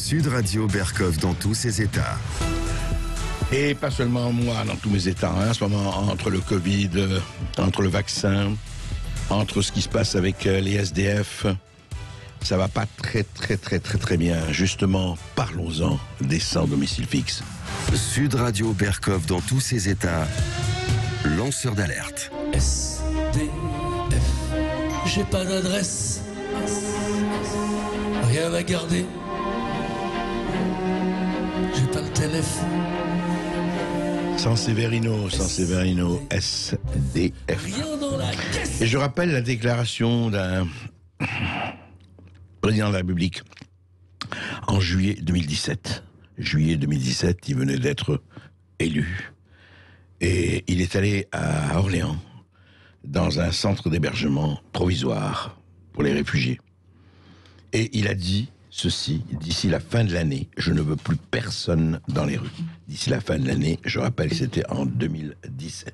Sud Radio Berkov dans tous ses états. Et pas seulement moi, dans tous mes états. En ce moment, entre le Covid, entre le vaccin, entre ce qui se passe avec les SDF, ça va pas très bien. Justement, parlons-en des sans domicile fixe. Sud Radio Berkov dans tous ses états. Lanceur d'alerte. SDF, j'ai pas d'adresse, rien à garder, j'ai pas le téléphone. Sans Séverino, SDF. Rien dans la caisse. Et je rappelle la déclaration d'un président de la République en juillet 2017. Juillet 2017, il venait d'être élu. Et il est allé à Orléans, dans un centre d'hébergement provisoire pour les réfugiés. Et il a dit ceci: d'ici la fin de l'année, je ne veux plus personne dans les rues. D'ici la fin de l'année, je rappelle, c'était en 2017.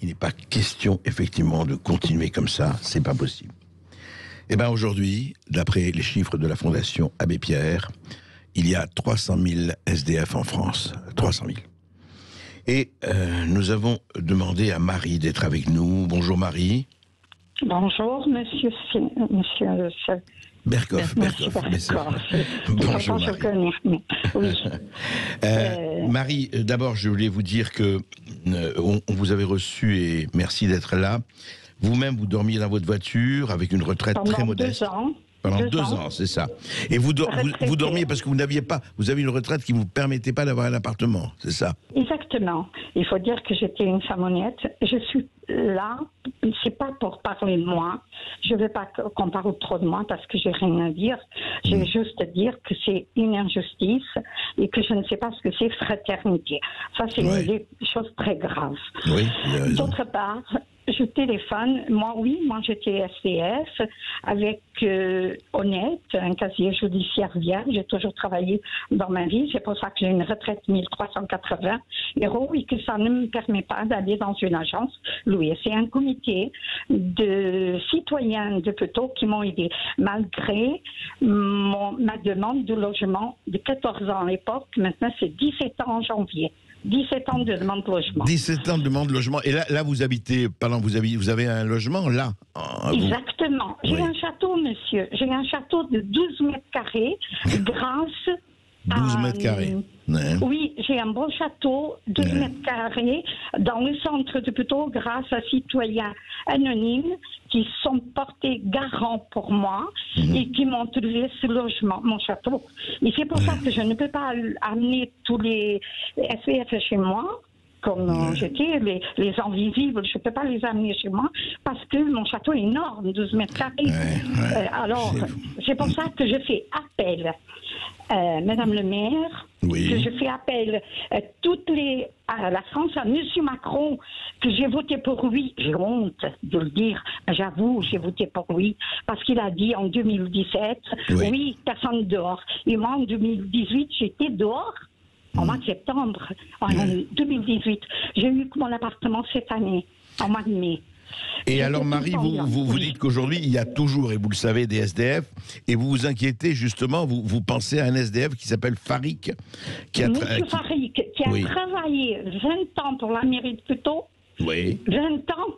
Il n'est pas question, effectivement, de continuer comme ça, c'est pas possible. Et bien aujourd'hui, d'après les chiffres de la Fondation Abbé Pierre, il y a 300 000 SDF en France. 300 000. Et nous avons demandé à Marie d'être avec nous. Bonjour Marie. Bonjour, monsieur Berkov. Bonjour Marie. Oui. Marie, d'abord, je voulais vous dire que on vous avait reçu et merci d'être là. Vous-même, vous dormiez dans votre voiture avec une retraite très modeste. Pendant deux ans, c'est ça. Et vous dormiez parce que vous avez une retraite qui ne vous permettait pas d'avoir un appartement, c'est ça? Exactement. Il faut dire que j'étais une femme honnête. Je suis là, c'est pas pour parler de moi. Je ne veux pas qu'on parle trop de moi parce que j'ai rien à dire. Je vais juste dire que c'est une injustice et que je ne sais pas ce que c'est fraternité. Ça, c'est des choses très graves. Oui, d'autre part, je téléphone. Moi, j'étais SDF avec honnête, un casier judiciaire vierge. J'ai toujours travaillé dans ma vie. C'est pour ça que j'ai une retraite 1380 € et que ça ne me permet pas d'aller dans une agence louée. C'est un comité de citoyens de Puteaux qui m'ont aidé malgré ma demande de logement de 14 ans à l'époque. Maintenant, c'est 17 ans en janvier. 17 ans de demande de logement. 17 ans de demande de logement. Et là vous habitez, vous avez un logement là? Exactement. J'ai un château, monsieur. J'ai un château de 12 mètres carrés grâce 12 mètres carrés. Oui, j'ai un beau château, 12 mètres carrés, dans le centre de Puteaux, grâce à citoyens anonymes qui sont portés garants pour moi et qui m'ont trouvé ce logement, mon château. Et c'est pour ça que je ne peux pas amener tous les SPF chez moi. Comme j'étais, les gens visibles, je ne peux pas les amener chez moi parce que mon château est énorme, 12 mètres carrés. Alors, c'est pour ça que je fais appel, Madame le maire, que je fais appel à la France, à Monsieur Macron, que j'ai voté pour lui. J'ai honte de le dire, j'avoue, j'ai voté pour lui, parce qu'il a dit en 2017, personne dehors. Et moi, en 2018, j'étais dehors. En mois de septembre, en 2018. J'ai eu mon appartement cette année, en mois de mai. Et alors Marie, vous dites qu'aujourd'hui, il y a toujours, et vous le savez, des SDF, et vous vous inquiétez justement, vous pensez à un SDF qui s'appelle Farik, Monsieur Farik, qui a travaillé 20 ans pour la mairie de Puteaux. Oui. 20 ans,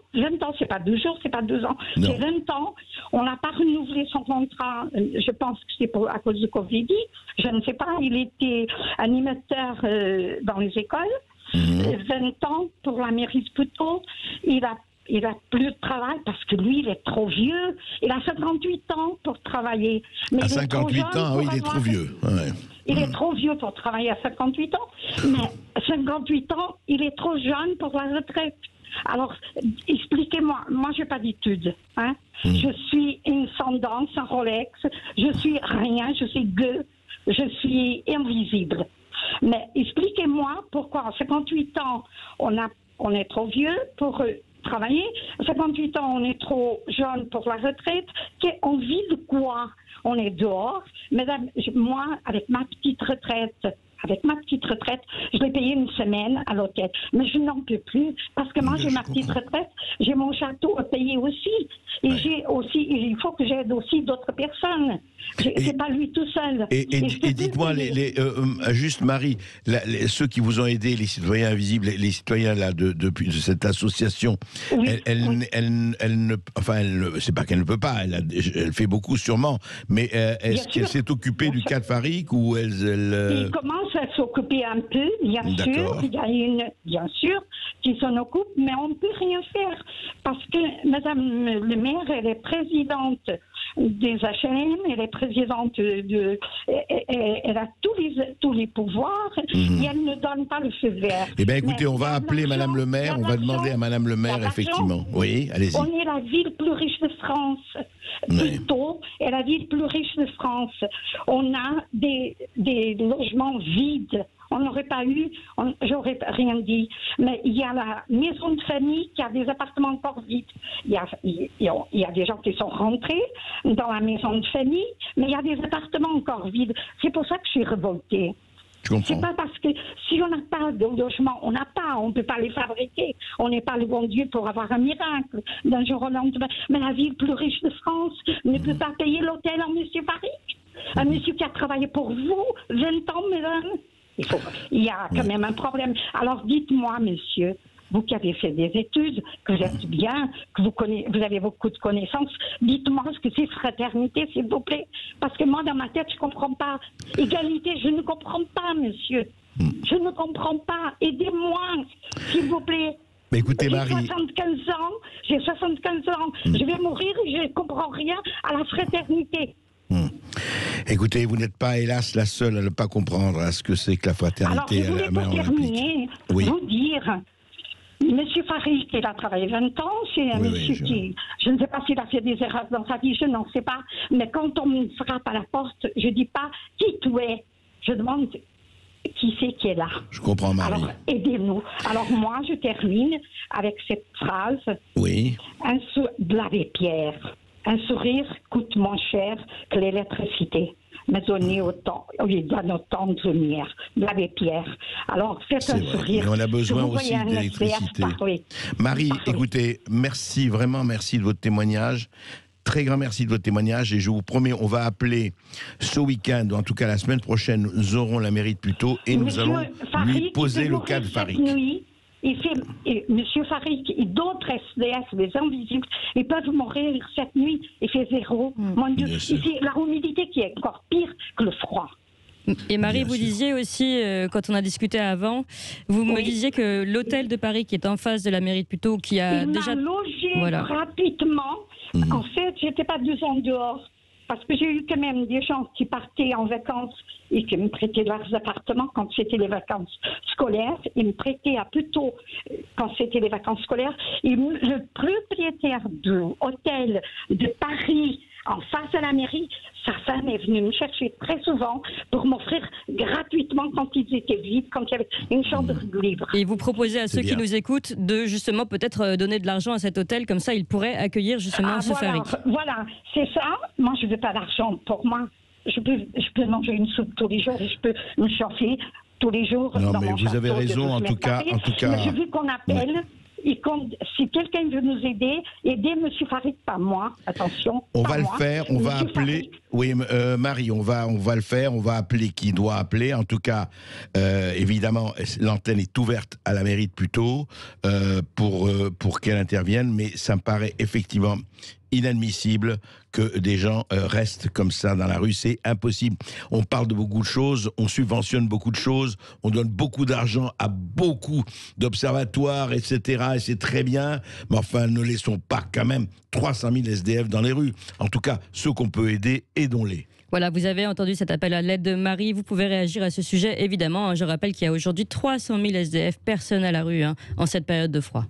c'est pas 2 jours, c'est pas 2 ans, c'est 20 ans. On n'a pas renouvelé son contrat, je pense que c'est à cause du Covid. Je ne sais pas, il était animateur dans les écoles. 20 ans pour la mairie de Puteaux. Il a plus de travail parce que lui, il est trop vieux. Il a 58 ans pour travailler. Mais à 58 ans, il est trop vieux. Il est trop vieux pour travailler à 58 ans, mais 58 ans, il est trop jeune pour la retraite. Alors, expliquez-moi, moi j'ai pas d'études, hein. Je suis une tendance, un Rolex, je suis rien, je suis gueux, je suis invisible. Mais expliquez-moi pourquoi à 58 ans, on est trop vieux pour travailler, à 58 ans, on est trop jeune pour la retraite, on vit de quoi? On est dehors. Mesdames, moi, avec ma petite retraite avec ma petite retraite. Je l'ai payé une semaine à l'hôtel. Mais je n'en peux plus parce que moi, j'ai ma petite retraite. J'ai mon château à payer aussi. Et j'ai aussi, il faut que j'aide aussi d'autres personnes. C'est pas lui tout seul. Et dites-moi, juste Marie, ceux qui vous ont aidé, les citoyens invisibles, les citoyens là de cette association, Oui, c'est pas qu'elle ne peut pas, elle fait beaucoup sûrement, mais est-ce qu'elle s'est occupée du cas de Farik ou elle Il commence à s'occuper un peu, bien sûr. Il y a bien sûr, qui s'en occupe, mais on ne peut rien faire parce que Madame le maire, elle est présidente des HLM, elle est présidente elle a tous les pouvoirs et elle ne donne pas le feu vert. Eh bien écoutez, on va appeler Madame le maire, on va demander à Madame le maire, effectivement. Oui, allez-y. On est la ville plus riche de France. Plutôt, est la ville plus riche de France. On a des logements vides. On n'aurait pas eu, j'aurais rien dit. Mais il y a la maison de famille qui a des appartements encore vides. Il y a des gens qui sont rentrés dans la maison de famille, mais il y a des appartements encore vides. C'est pour ça que je suis révoltée. C'est pas parce que si on n'a pas de logement, on n'a pas, on ne peut pas les fabriquer. On n'est pas le bon Dieu pour avoir un miracle d'un jour au lendemain. Mais la ville plus riche de France ne peut pas payer l'hôtel à M. Farik. Un monsieur qui a travaillé pour vous 20 ans, mesdames. Il y a quand même un problème. Alors dites-moi, monsieur, vous qui avez fait des études, que vous êtes bien, que vous avez beaucoup de connaissances, dites-moi ce que c'est fraternité, s'il vous plaît. Parce que moi, dans ma tête, je ne comprends pas. Égalité, je ne comprends pas, monsieur. Je ne comprends pas. Aidez-moi, s'il vous plaît. Mais écoutez, Marie... J'ai 75 ans. Je vais mourir et je ne comprends rien à la fraternité. Écoutez, vous n'êtes pas, hélas, la seule à ne pas comprendre à ce que c'est que la fraternité. Alors, je voulais pour terminer, vous dire... Monsieur Farik, il a travaillé 20 ans, c'est un monsieur qui... Je ne sais pas s'il a fait des erreurs dans sa vie, je n'en sais pas. Mais quand on me frappe à la porte, je ne dis pas « qui tu es ?» Je demande « qui c'est qui est là ?» Je comprends, Marie. Alors, aidez-nous. Alors, moi, je termine avec cette phrase. Oui. De l'abbé Pierre. Un sourire coûte moins cher que l'électricité. Mais on est il donne autant de lumière. De l'abbé Pierre. Alors, faites un sourire. Mais on a besoin aussi d'électricité. Marie, écoutez, merci, vraiment merci de votre témoignage. Très grand merci de votre témoignage. Et je vous promets, on va appeler ce week-end, ou en tout cas la semaine prochaine, nous aurons la mairie de Puteaux et nous allons lui poser le cas de Farik. Monsieur Farik et d'autres SDF, les invisibles, ils peuvent mourir cette nuit. Il fait 0. Mon Dieu, ici, la humidité qui est encore pire que le froid. Et Marie, vous disiez aussi, quand on a discuté avant, vous me disiez que l'hôtel de Paris qui est en face de la mairie de Puteaux, qui a déjà... Il m'a logé rapidement. En fait, j'étais pas 2 ans dehors. Parce que j'ai eu quand même des gens qui partaient en vacances et qui me prêtaient leurs appartements quand c'était les vacances scolaires. Ils me prêtaient à Puteaux quand c'était les vacances scolaires. Et le propriétaire de l'hôtel de Paris, en face de la mairie, sa femme est venue me chercher très souvent pour m'offrir gratuitement quand ils étaient vides, quand il y avait une chambre libre. Et vous proposez à ceux qui nous écoutent de justement peut-être donner de l'argent à cet hôtel, comme ça ils pourraient accueillir justement ce Farik. Voilà, c'est ça. Moi je ne veux pas d'argent pour moi. Je peux manger une soupe tous les jours et je peux me chauffer tous les jours. Non, mais vous avez raison, en tout cas. Mais je veux qu'on appelle. Si quelqu'un veut nous aider, aidez M. Farik, pas moi, attention. On va le faire, on va appeler. Oui, Marie, on va le faire, on va appeler qui doit appeler. En tout cas, évidemment, l'antenne est ouverte à la mairie de Puteaux pour qu'elle intervienne, mais ça me paraît effectivement inadmissible que des gens restent comme ça dans la rue, c'est impossible. On parle de beaucoup de choses, on subventionne beaucoup de choses, on donne beaucoup d'argent à beaucoup d'observatoires, etc. Et c'est très bien, mais enfin, ne laissons pas quand même 300 000 SDF dans les rues. En tout cas, ceux qu'on peut aider, aidons-les. Voilà, vous avez entendu cet appel à l'aide de Marie. Vous pouvez réagir à ce sujet, évidemment. Je rappelle qu'il y a aujourd'hui 300 000 SDF, personnes à la rue, en cette période de froid.